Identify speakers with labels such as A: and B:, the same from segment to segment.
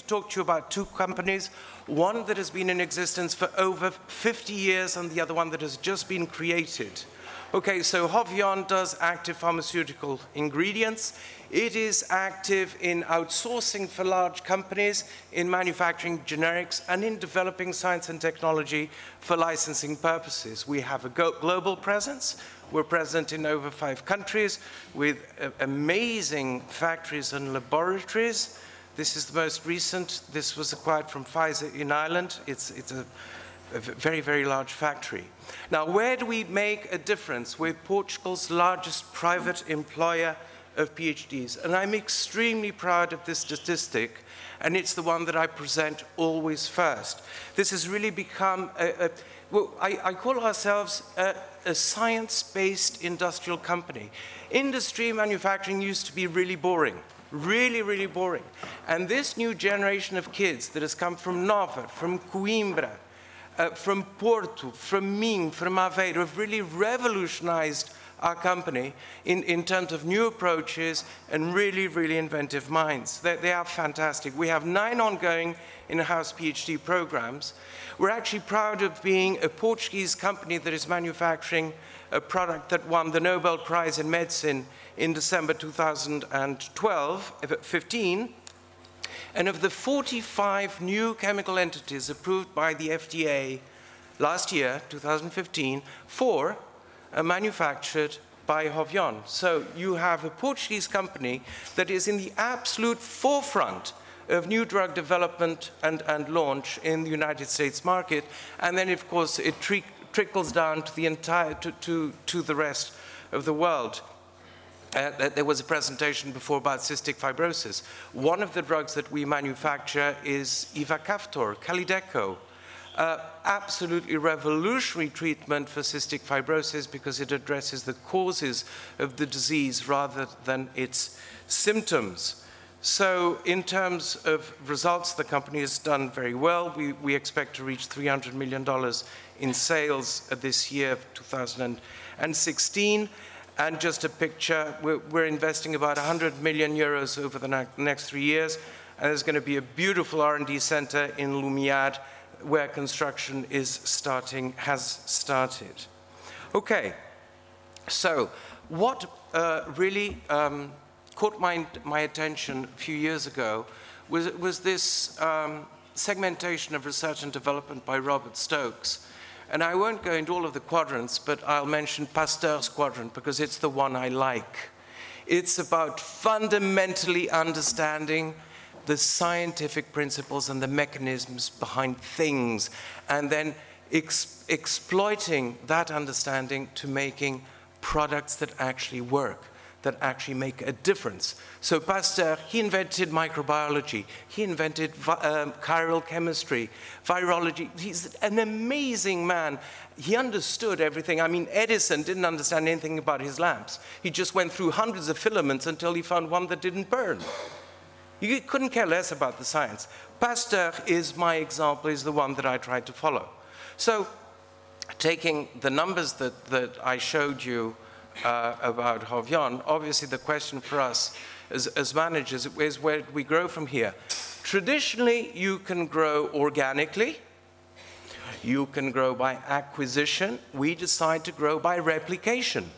A: talk to you about two companies, one that has been in existence for over 50 years and the other one that has just been created. Okay, so Hovione does active pharmaceutical ingredients. It is active in outsourcing for large companies, in manufacturing generics, and in developing science and technology for licensing purposes. We have a global presence. We're present in over 5 countries with amazing factories and laboratories. This is the most recent. This was acquired from Pfizer in Ireland. It's a very, very large factory. Now, where do we make a difference? We're Portugal's largest private employer of PhDs, and I'm extremely proud of this statistic, and it's the one that I present always first. This has really become well, I call ourselves a science-based industrial company. Industry manufacturing used to be really boring. Really, really boring. And this new generation of kids that has come from Nova, from Coimbra, from Porto, from Minho, from Aveiro, have really revolutionized our company in terms of new approaches and really, really inventive minds. They are fantastic. We have 9 ongoing in-house PhD programs. We're actually proud of being a Portuguese company that is manufacturing a product that won the Nobel Prize in Medicine in December 2015. And of the 45 new chemical entities approved by the FDA last year, 2015, 4 are manufactured by Hovione. So you have a Portuguese company that is in the absolute forefront of new drug development and launch in the United States market. And then, of course, it trickles down to the entire, to the rest of the world. There was a presentation before about cystic fibrosis. One of the drugs that we manufacture is ivacaftor, Calideco. Absolutely revolutionary treatment for cystic fibrosis because it addresses the causes of the disease rather than its symptoms. So in terms of results, the company has done very well. We expect to reach $300 million in sales this year, 2016. And just a picture, we're investing about 100 million euros over the next 3 years. And there's going to be a beautiful R&D center in Lumiar where construction has started. Okay, so what really caught my attention a few years ago was this segmentation of research and development by Robert Stokes. And I won't go into all of the quadrants, but I'll mention Pasteur's quadrant because it's the one I like. It's about fundamentally understanding the scientific principles and the mechanisms behind things, and then exploiting that understanding to making products that actually work, that actually make a difference. So Pasteur, he invented microbiology, he invented chiral chemistry, virology. He's an amazing man. He understood everything. I mean, Edison didn't understand anything about his lamps. He just went through hundreds of filaments until he found one that didn't burn. You couldn't care less about the science. Pasteur is my example, is the one that I tried to follow. So taking the numbers that I showed you about Hovione, obviously the question for us as managers is where do we grow from here? Traditionally, you can grow organically. You can grow by acquisition. We decide to grow by replication,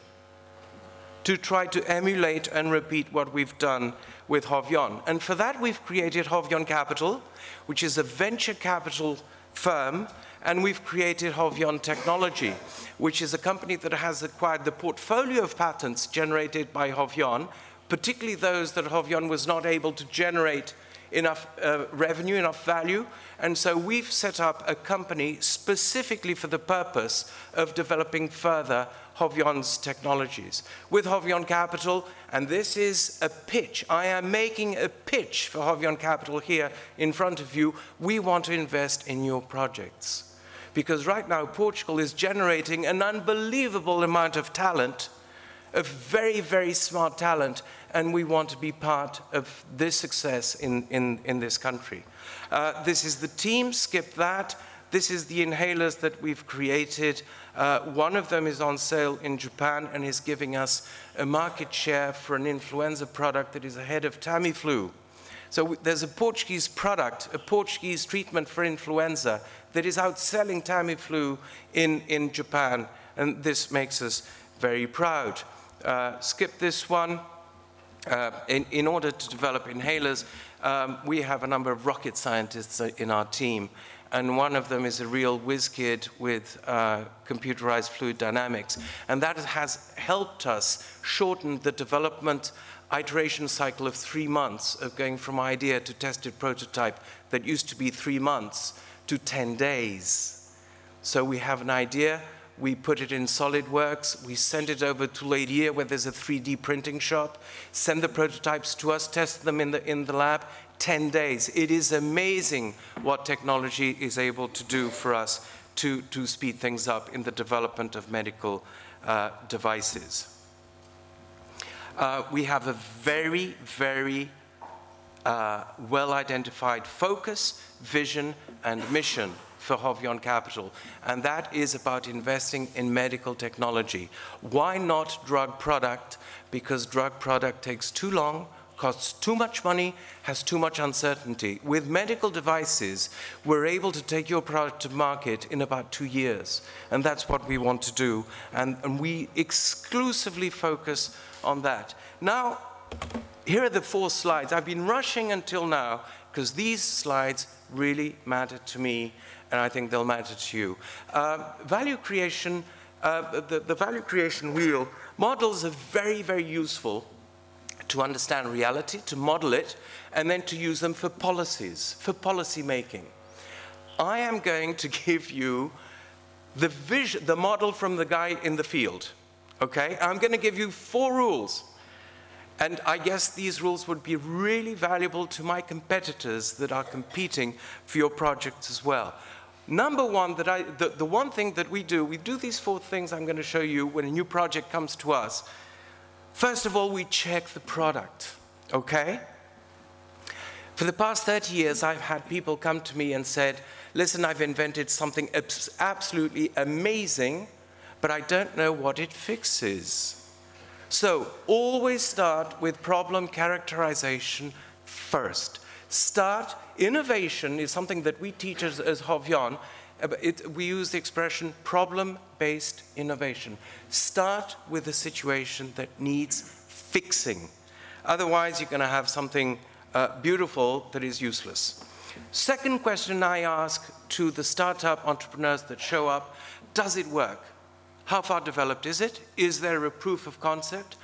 A: to try to emulate and repeat what we've done with Hovione. And for that, we've created Hovione Capital, which is a venture capital firm, and we've created Hovione Technology, which is a company that has acquired the portfolio of patents generated by Hovione, particularly those that Hovione was not able to generate enough revenue, enough value. And so we've set up a company specifically for the purpose of developing further Hovione's technologies. With Hovione Capital, and this is a pitch, I am making a pitch for Hovione Capital here in front of you. We want to invest in your projects. Because right now, Portugal is generating an unbelievable amount of talent, of very, very smart talent, and we want to be part of this success in this country. This is the team, skip that. This is the inhalers that we've created. One of them is on sale in Japan and is giving us a market share for an influenza product that is ahead of Tamiflu. So there's a Portuguese product, a Portuguese treatment for influenza that is outselling Tamiflu in Japan, and this makes us very proud. Skip this one. In order to develop inhalers, we have a number of rocket scientists in our team, and one of them is a real whiz kid with computerized fluid dynamics, and that has helped us shorten the development iteration cycle of 3 months of going from idea to tested prototype that used to be 3 months to 10 days. So we have an idea, we put it in SolidWorks, we send it over to Leiria where there's a 3D printing shop, send the prototypes to us, test them in the lab, 10 days. It is amazing what technology is able to do for us to speed things up in the development of medical devices. We have a very, very well-identified focus, vision, and mission for Hovione Capital, and that is about investing in medical technology. Why not drug product? Because drug product takes too long, costs too much money, has too much uncertainty. With medical devices, we're able to take your product to market in about 2 years, and that's what we want to do, and we exclusively focus on that. Now, here are the 4 slides. I've been rushing until now because these slides really matter to me, and I think they'll matter to you. Value creation, the value creation wheel, models are very, very useful to understand reality, to model it, and then to use them for policies, for policy making. I am going to give you the model from the guy in the field, okay? I'm going to give you 4 rules. And I guess these rules would be really valuable to my competitors that are competing for your projects as well. Number one, the one thing that we do these 4 things I'm going to show you when a new project comes to us. First of all, we check the product, okay? For the past 30 years, I've had people come to me and said, listen, I've invented something absolutely amazing, but I don't know what it fixes. So always start with problem characterization first. Innovation is something that we teach as Hovione. We use the expression problem-based innovation. Start with a situation that needs fixing. Otherwise, you're going to have something beautiful that is useless. Second question I ask to the startup entrepreneurs that show up, does it work? How far developed is it? Is there a proof of concept?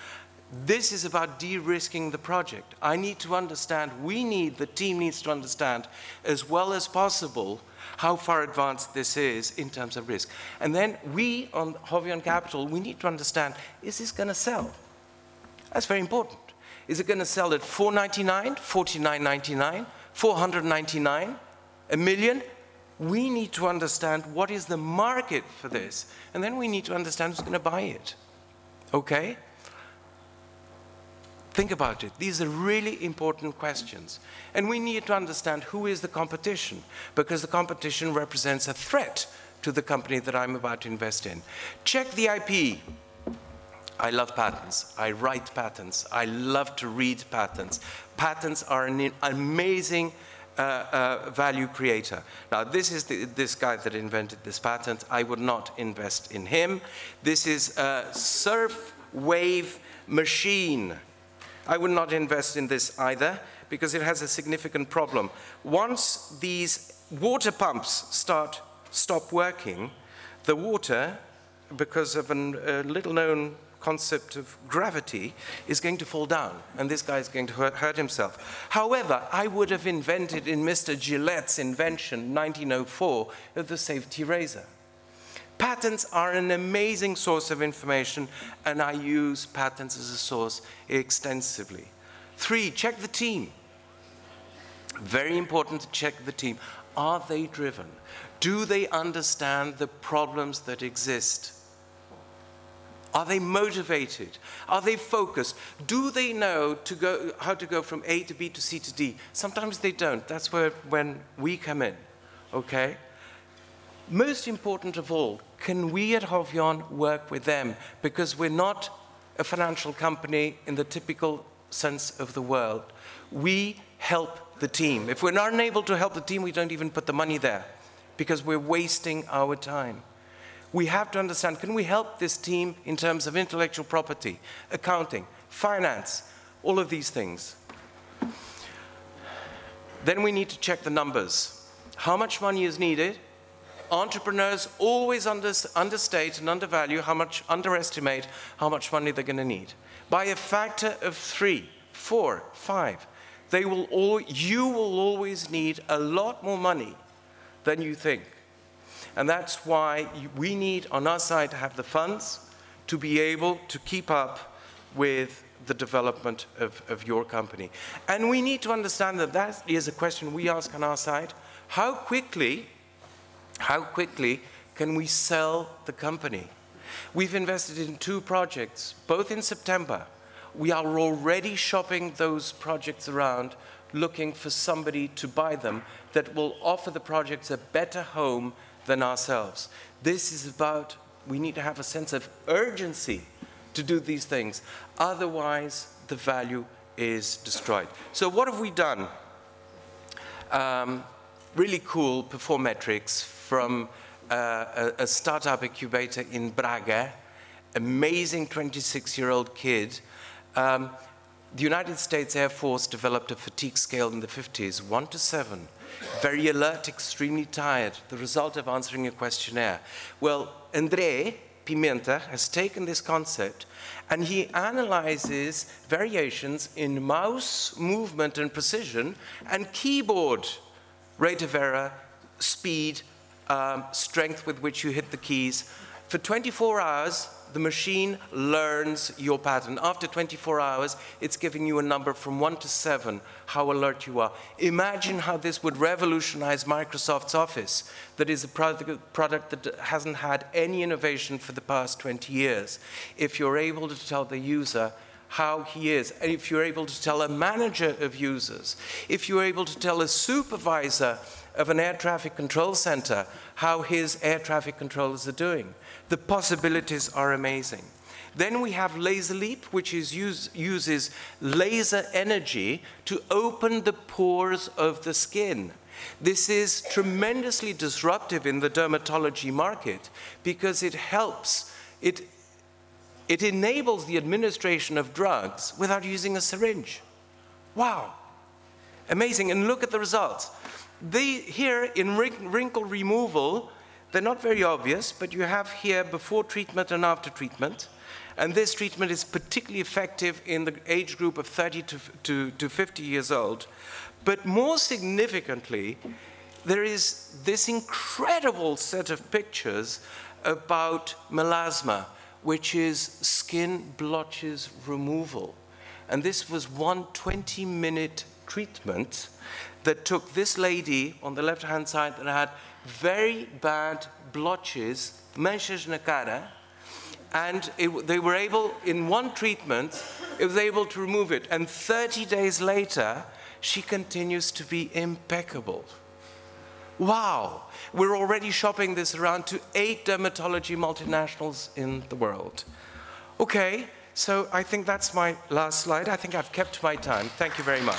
A: This is about de-risking the project. I need to understand, the team needs to understand as well as possible how far advanced this is in terms of risk. And then we, on Hovione Capital, we need to understand, is this going to sell? That's very important. Is it going to sell at $4.99, $49.99, $499, $1 million? We need to understand what is the market for this, and then we need to understand who's going to buy it, okay? Think about it. These are really important questions. And we need to understand who is the competition, because the competition represents a threat to the company that I'm about to invest in. Check the IP. I love patents. I write patents. I love to read patents. Patents are an amazing value creator. Now, this is this guy that invented this patent. I would not invest in him. This is a surf wave machine. I would not invest in this either because it has a significant problem. Once these water pumps stop working, the water, because of a little-known concept of gravity, is going to fall down, and this guy is going to hurt himself. However, I would have invented in Mr. Gillette's invention, 1904, of the safety razor. Patents are an amazing source of information, and I use patents as a source extensively. 3, check the team. Very important to check the team. Are they driven? Do they understand the problems that exist? Are they motivated? Are they focused? Do they know how to go from A to B to C to D? Sometimes they don't. That's when we come in, okay? Most important of all, can we at Hovione work with them? Because we're not a financial company in the typical sense of the world. We help the team. If we're not unable to help the team, we don't even put the money there because we're wasting our time. We have to understand, can we help this team in terms of intellectual property, accounting, finance, all of these things? Then we need to check the numbers. How much money is needed? Entrepreneurs always understate and undervalue underestimate how much money they're going to need. By a factor of 3, 4, 5, you will always need a lot more money than you think. And that's why we need, on our side, to have the funds to be able to keep up with the development of your company. And we need to understand that that is a question we ask on our side. How quickly can we sell the company? We've invested in 2 projects, both in September. We are already shopping those projects around, looking for somebody to buy them that will offer the projects a better home than ourselves. This is about, we need to have a sense of urgency to do these things. Otherwise, the value is destroyed. So what have we done? Really cool performetrics from a startup incubator in Braga, amazing 26-year-old kid. The United States Air Force developed a fatigue scale in the 50s, 1 to 7. Very alert, extremely tired, the result of answering a questionnaire. Well, André Pimenta has taken this concept and he analyzes variations in mouse movement and precision and keyboard rate of error, speed, strength with which you hit the keys. For 24 hours, the machine learns your pattern. After 24 hours, it's giving you a number from 1 to 7, how alert you are. Imagine how this would revolutionize Microsoft's Office, that is a product that hasn't had any innovation for the past 20 years. If you're able to tell the user how he is, and if you're able to tell a manager of users, if you're able to tell a supervisor of an air traffic control center how his air traffic controllers are doing. The possibilities are amazing. Then we have Laser Leap, which uses laser energy to open the pores of the skin. This is tremendously disruptive in the dermatology market because it helps, it enables the administration of drugs without using a syringe. Wow, amazing, and look at the results. Here in wrinkle removal, they're not very obvious, but you have here before treatment and after treatment. And this treatment is particularly effective in the age group of 30 to 50 years old. But more significantly, there is this incredible set of pictures about melasma, which is skin blotches removal. And this was one 20-minute treatment that took this lady on the left-hand side that had very bad blotches, manchas na cara, and they were able, in one treatment, it was able to remove it. And 30 days later, she continues to be impeccable. Wow, we're already shopping this around to 8 dermatology multinationals in the world. Okay, so I think that's my last slide. I think I've kept my time. Thank you very much.